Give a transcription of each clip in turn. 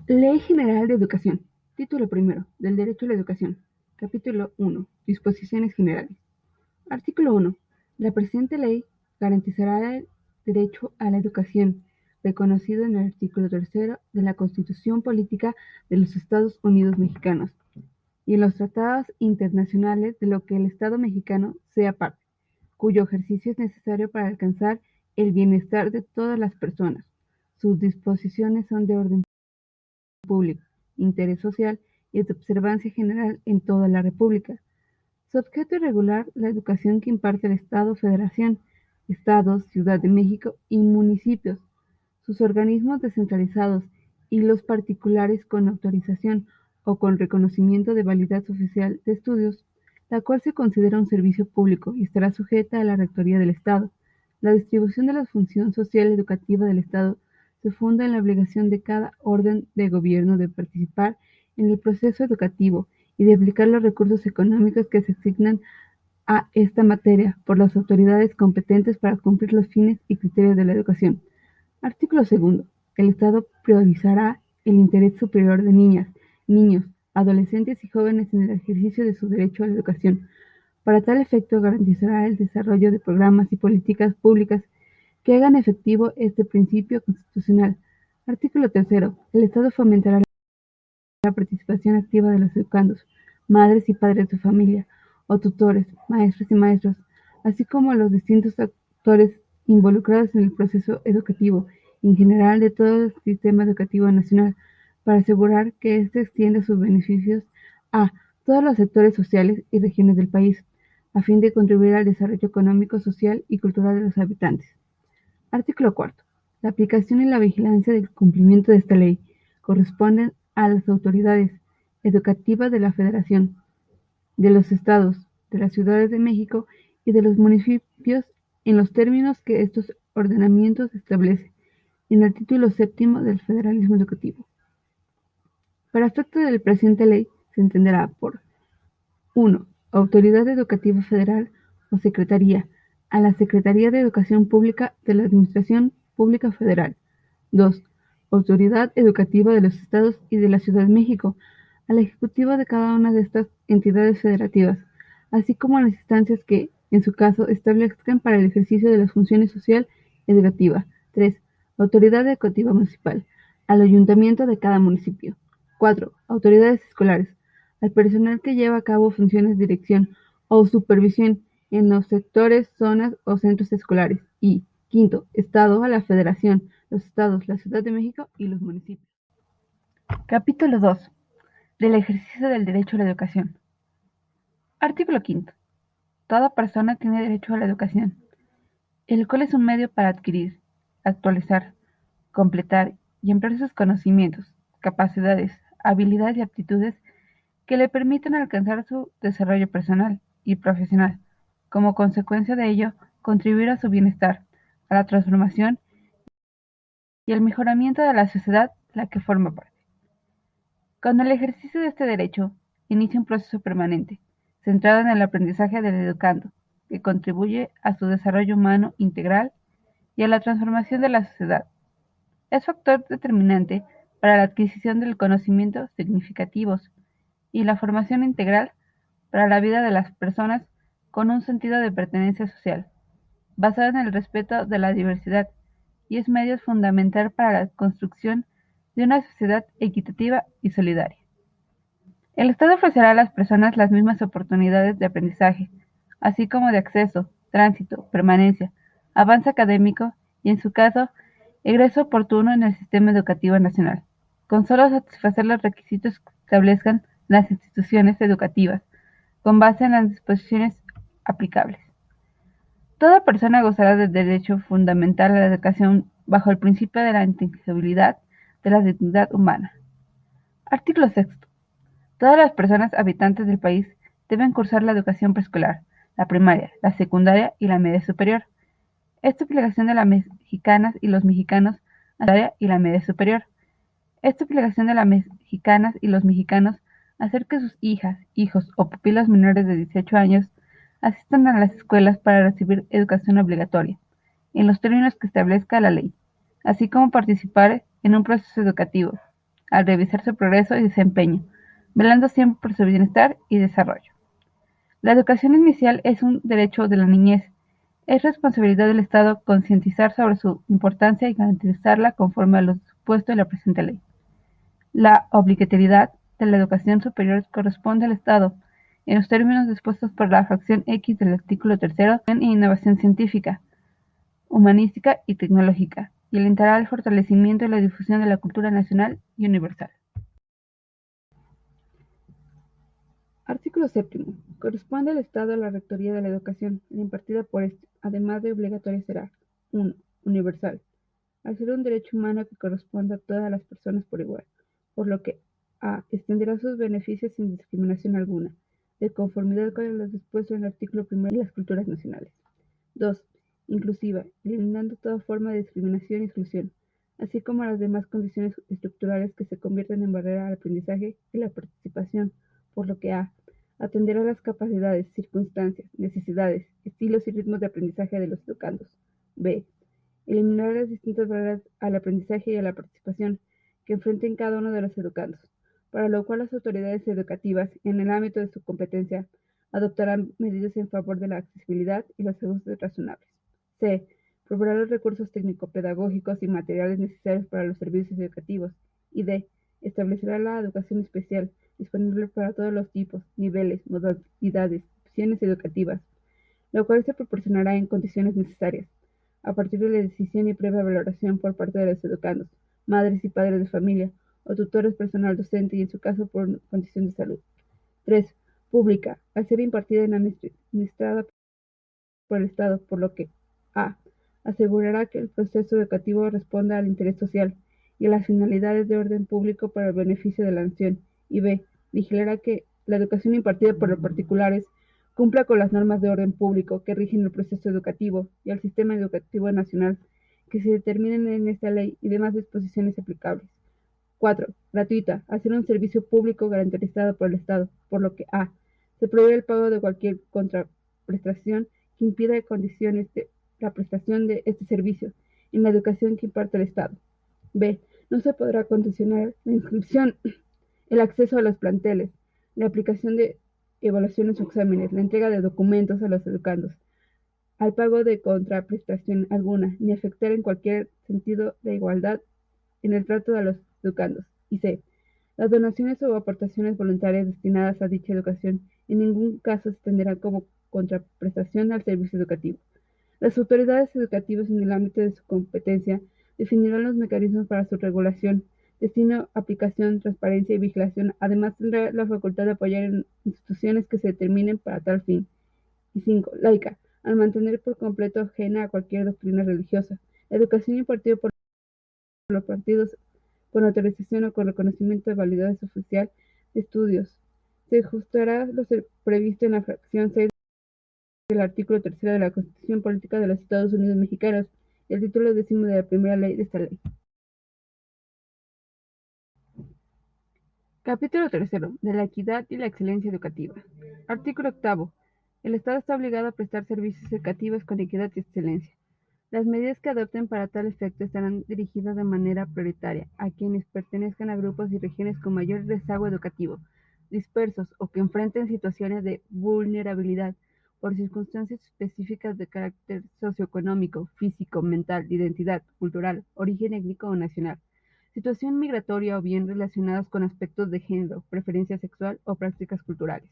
Ley General de Educación. Título primero. Del Derecho a la Educación. Capítulo 1. Disposiciones generales. Artículo 1. La presente ley garantizará el derecho a la educación, reconocido en el artículo 3 de la Constitución Política de los Estados Unidos Mexicanos y en los tratados internacionales de lo que el Estado mexicano sea parte, cuyo ejercicio es necesario para alcanzar el bienestar de todas las personas. Sus disposiciones son de orden público, interés social y de observancia general en toda la República. Su objeto es regular la educación que imparte el Estado, Federación, Estados, Ciudad de México y municipios, sus organismos descentralizados y los particulares con autorización o con reconocimiento de validez oficial de estudios, la cual se considera un servicio público y estará sujeta a la Rectoría del Estado. La distribución de la función social educativa del Estado se funda en la obligación de cada orden de gobierno de participar en el proceso educativo y de aplicar los recursos económicos que se asignan a esta materia por las autoridades competentes para cumplir los fines y criterios de la educación. Artículo 2. El Estado priorizará el interés superior de niñas, niños, adolescentes y jóvenes en el ejercicio de su derecho a la educación. Para tal efecto, garantizará el desarrollo de programas y políticas públicas que hagan efectivo este principio constitucional. Artículo 3. El Estado fomentará la participación activa de los educandos, madres y padres de familia, o tutores, maestros y maestras, así como los distintos actores involucrados en el proceso educativo y en general de todo el sistema educativo nacional, para asegurar que éste extienda sus beneficios a todos los sectores sociales y regiones del país, a fin de contribuir al desarrollo económico, social y cultural de los habitantes. Artículo 4. La aplicación y la vigilancia del cumplimiento de esta ley corresponden a las autoridades educativas de la Federación, de los estados, de las ciudades de México y de los municipios en los términos que estos ordenamientos establecen en el título 7 del Federalismo Educativo. Para efecto de la presente ley se entenderá por 1. Autoridad Educativa Federal o Secretaría, a la Secretaría de Educación Pública de la Administración Pública Federal. 2. Autoridad Educativa de los Estados y de la Ciudad de México, al Ejecutivo de cada una de estas entidades federativas, así como a las instancias que, en su caso, establezcan para el ejercicio de las funciones social y educativa. 3. Autoridad Educativa Municipal, al ayuntamiento de cada municipio. 4. Autoridades escolares, al personal que lleva a cabo funciones de dirección o supervisión en los sectores, zonas o centros escolares. Y, 5. Estado, a la Federación, los estados, la Ciudad de México y los municipios. Capítulo 2. Del ejercicio del derecho a la educación. Artículo 5. Toda persona tiene derecho a la educación, el cual es un medio para adquirir, actualizar, completar y emplear sus conocimientos, capacidades, habilidades y aptitudes que le permitan alcanzar su desarrollo personal y profesional. Como consecuencia de ello, contribuir a su bienestar, a la transformación y al mejoramiento de la sociedad de la que forma parte. Con el ejercicio de este derecho, inicia un proceso permanente, centrado en el aprendizaje del educando, que contribuye a su desarrollo humano integral y a la transformación de la sociedad. Es factor determinante para la adquisición del conocimiento significativos y la formación integral para la vida de las personas con un sentido de pertenencia social, basado en el respeto de la diversidad, y es medio fundamental para la construcción de una sociedad equitativa y solidaria. El Estado ofrecerá a las personas las mismas oportunidades de aprendizaje, así como de acceso, tránsito, permanencia, avance académico y, en su caso, egreso oportuno en el sistema educativo nacional, con solo satisfacer los requisitos que establezcan las instituciones educativas, con base en las disposiciones aplicables. Toda persona gozará del derecho fundamental a la educación bajo el principio de la intangibilidad de la dignidad humana. Artículo 6. Todas las personas habitantes del país deben cursar la educación preescolar, la primaria, la secundaria y la media superior. Esta obligación de las mexicanas y los mexicanos a la secundaria y la media superior. Esta obligación de las mexicanas y los mexicanos a hacer que sus hijas, hijos o pupilos menores de 18 años asistan a las escuelas para recibir educación obligatoria, en los términos que establezca la ley, así como participar en un proceso educativo, al revisar su progreso y desempeño, velando siempre por su bienestar y desarrollo. La educación inicial es un derecho de la niñez. Es responsabilidad del Estado concientizar sobre su importancia y garantizarla conforme a lo dispuesto en la presente ley. La obligatoriedad de la educación superior corresponde al Estado, en los términos dispuestos por la fracción X del artículo tercero, en innovación científica, humanística y tecnológica, y alentará al fortalecimiento y la difusión de la cultura nacional y universal. Artículo séptimo. Corresponde al Estado la rectoría de la educación, la impartida por este, además de obligatoria será 1. Universal, al ser un derecho humano que corresponde a todas las personas por igual, por lo que a. Extenderá sus beneficios sin discriminación alguna, de conformidad con lo dispuesto en el artículo primero de las culturas nacionales. 2. Inclusiva, eliminando toda forma de discriminación y exclusión, así como las demás condiciones estructurales que se convierten en barrera al aprendizaje y la participación, por lo que a. Atenderá las capacidades, circunstancias, necesidades, estilos y ritmos de aprendizaje de los educandos. b. Eliminar las distintas barreras al aprendizaje y a la participación que enfrenten cada uno de los educandos, para lo cual las autoridades educativas, en el ámbito de su competencia, adoptarán medidas en favor de la accesibilidad y los ajustes razonables. c. Proveerá los recursos técnico-pedagógicos y materiales necesarios para los servicios educativos. Y d. Establecerá la educación especial, disponible para todos los tipos, niveles, modalidades, opciones educativas, lo cual se proporcionará en condiciones necesarias, a partir de la decisión y previa valoración por parte de los educandos, madres y padres de familia, o tutores personal docente y en su caso por condición de salud. 3. Pública, al ser impartida y administrada por el Estado, por lo que a. Asegurará que el proceso educativo responda al interés social y a las finalidades de orden público para el beneficio de la nación, y b. Vigilará que la educación impartida por los particulares cumpla con las normas de orden público que rigen el proceso educativo y al sistema educativo nacional que se determinen en esta ley y demás disposiciones aplicables. 4. Gratuita, al ser un servicio público garantizado por el Estado, por lo que a. Se prohíbe el pago de cualquier contraprestación que impida condiciones de la prestación de este servicio en la educación que imparte el Estado. b. No se podrá condicionar la inscripción, el acceso a los planteles, la aplicación de evaluaciones o exámenes, la entrega de documentos a los educandos, al pago de contraprestación alguna, ni afectar en cualquier sentido la igualdad en el trato de los educandos. Y c. Las donaciones o aportaciones voluntarias destinadas a dicha educación en ningún caso se tendrán como contraprestación al servicio educativo. Las autoridades educativas en el ámbito de su competencia definirán los mecanismos para su regulación, destino, aplicación, transparencia y vigilación. Además, tendrá la facultad de apoyar en instituciones que se determinen para tal fin. Y 5. Laica, al mantener por completo ajena a cualquier doctrina religiosa. La educación impartida por los partidos con autorización o con reconocimiento de validez oficial de estudios. Se ajustará lo previsto en la fracción 6 del artículo 3 de la Constitución Política de los Estados Unidos Mexicanos y el título 10 de la primera ley de esta ley. Capítulo 3. De la equidad y la excelencia educativa. Artículo 8. El Estado está obligado a prestar servicios educativos con equidad y excelencia. Las medidas que adopten para tal efecto estarán dirigidas de manera prioritaria a quienes pertenezcan a grupos y regiones con mayor rezago educativo, dispersos o que enfrenten situaciones de vulnerabilidad por circunstancias específicas de carácter socioeconómico, físico, mental, de identidad, cultural, origen étnico o nacional, situación migratoria o bien relacionadas con aspectos de género, preferencia sexual o prácticas culturales.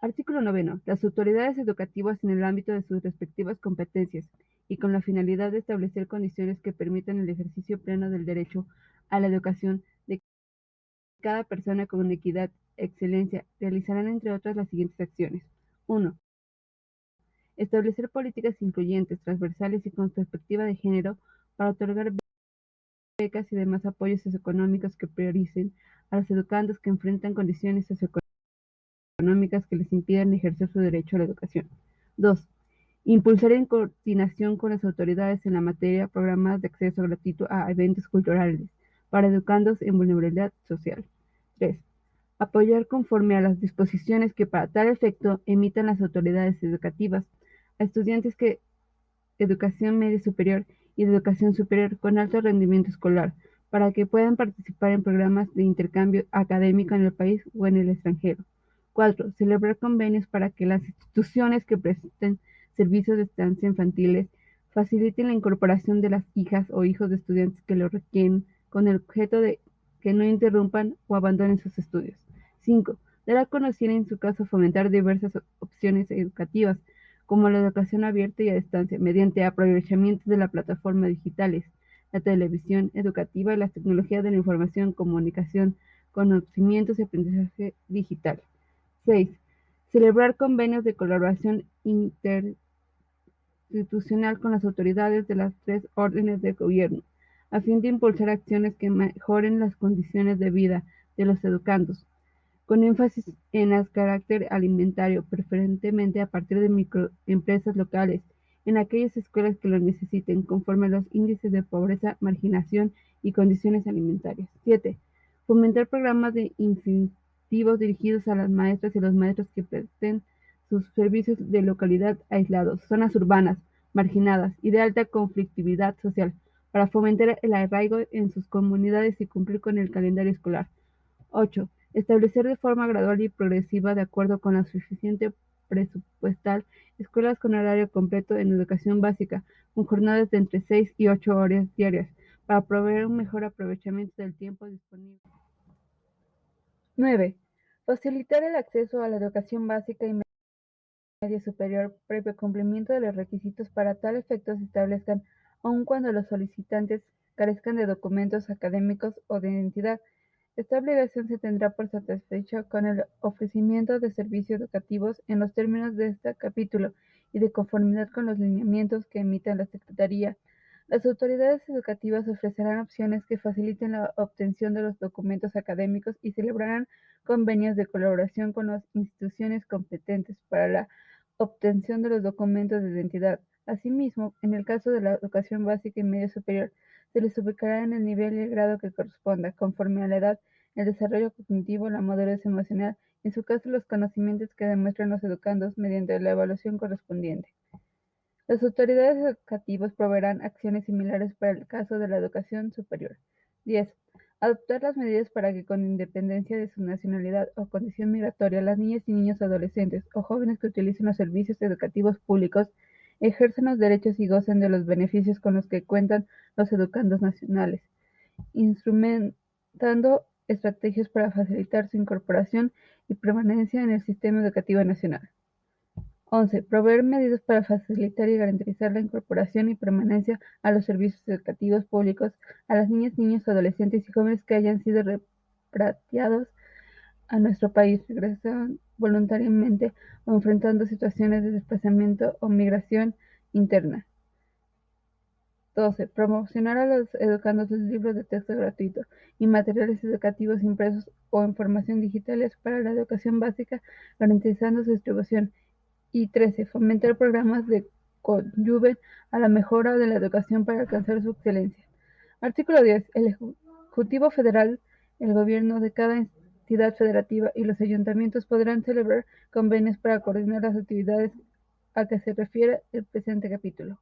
Artículo 9. Las autoridades educativas en el ámbito de sus respectivas competencias y con la finalidad de establecer condiciones que permitan el ejercicio pleno del derecho a la educación de cada persona con equidad, excelencia, realizarán entre otras las siguientes acciones. 1. Establecer políticas incluyentes, transversales y con perspectiva de género para otorgar becas y demás apoyos socioeconómicos que prioricen a los educandos que enfrentan condiciones socioeconómicas que les impidan ejercer su derecho a la educación. 2. Impulsar en coordinación con las autoridades en la materia programas de acceso gratuito a eventos culturales para educandos en vulnerabilidad social. 3. Apoyar conforme a las disposiciones que para tal efecto emitan las autoridades educativas a estudiantes que educación media superior y de educación superior con alto rendimiento escolar para que puedan participar en programas de intercambio académico en el país o en el extranjero. 4. Celebrar convenios para que las instituciones que presten servicios de estancia infantiles faciliten la incorporación de las hijas o hijos de estudiantes que lo requieren con el objeto de que no interrumpan o abandonen sus estudios. 5. Dar a conocer y en su caso fomentar diversas opciones educativas, como la educación abierta y a distancia, mediante aprovechamiento de las plataformas digitales, la televisión educativa y las tecnologías de la información, comunicación, conocimientos y aprendizaje digital. 6. Celebrar convenios de colaboración interinstitucional con las autoridades de las tres órdenes de gobierno, a fin de impulsar acciones que mejoren las condiciones de vida de los educandos, con énfasis en el carácter alimentario, preferentemente a partir de microempresas locales, en aquellas escuelas que lo necesiten, conforme a los índices de pobreza, marginación y condiciones alimentarias. 7. Fomentar programas de incentivos dirigidos a las maestras y los maestros que presten sus servicios de localidad aislados, zonas urbanas, marginadas y de alta conflictividad social, para fomentar el arraigo en sus comunidades y cumplir con el calendario escolar. 8. Establecer de forma gradual y progresiva, de acuerdo con la suficiente presupuestal, escuelas con horario completo en educación básica, con jornadas de entre 6 y 8 horas diarias, para proveer un mejor aprovechamiento del tiempo disponible. 9. Facilitar el acceso a la educación básica y media superior previo cumplimiento de los requisitos. Para tal efecto se establezcan, aun cuando los solicitantes carezcan de documentos académicos o de identidad. Esta obligación se tendrá por satisfecha con el ofrecimiento de servicios educativos en los términos de este capítulo y de conformidad con los lineamientos que emita la Secretaría. Las autoridades educativas ofrecerán opciones que faciliten la obtención de los documentos académicos y celebrarán convenios de colaboración con las instituciones competentes para la obtención de los documentos de identidad. Asimismo, en el caso de la educación básica y media superior, se les ubicará en el nivel y el grado que corresponda, conforme a la edad, el desarrollo cognitivo, la madurez emocional y, en su caso, los conocimientos que demuestran los educandos mediante la evaluación correspondiente. Las autoridades educativas proveerán acciones similares para el caso de la educación superior. 10. Adoptar las medidas para que, con independencia de su nacionalidad o condición migratoria, las niñas y niños adolescentes o jóvenes que utilicen los servicios educativos públicos ejerzan los derechos y gocen de los beneficios con los que cuentan los educandos nacionales, instrumentando estrategias para facilitar su incorporación y permanencia en el sistema educativo nacional. 11. Proveer medidas para facilitar y garantizar la incorporación y permanencia a los servicios educativos públicos a las niñas, niños, adolescentes y jóvenes que hayan sido repatriados a nuestro país, regresan voluntariamente o enfrentando situaciones de desplazamiento o migración interna. 12. Promocionar a los educandos los libros de texto gratuitos y materiales educativos impresos o en formación digitales para la educación básica, garantizando su distribución. Y 13. Fomentar programas que coadyuven a la mejora de la educación para alcanzar su excelencia. Artículo 10. El Ejecutivo Federal, el gobierno de cada entidad federativa y los ayuntamientos podrán celebrar convenios para coordinar las actividades a que se refiere el presente capítulo.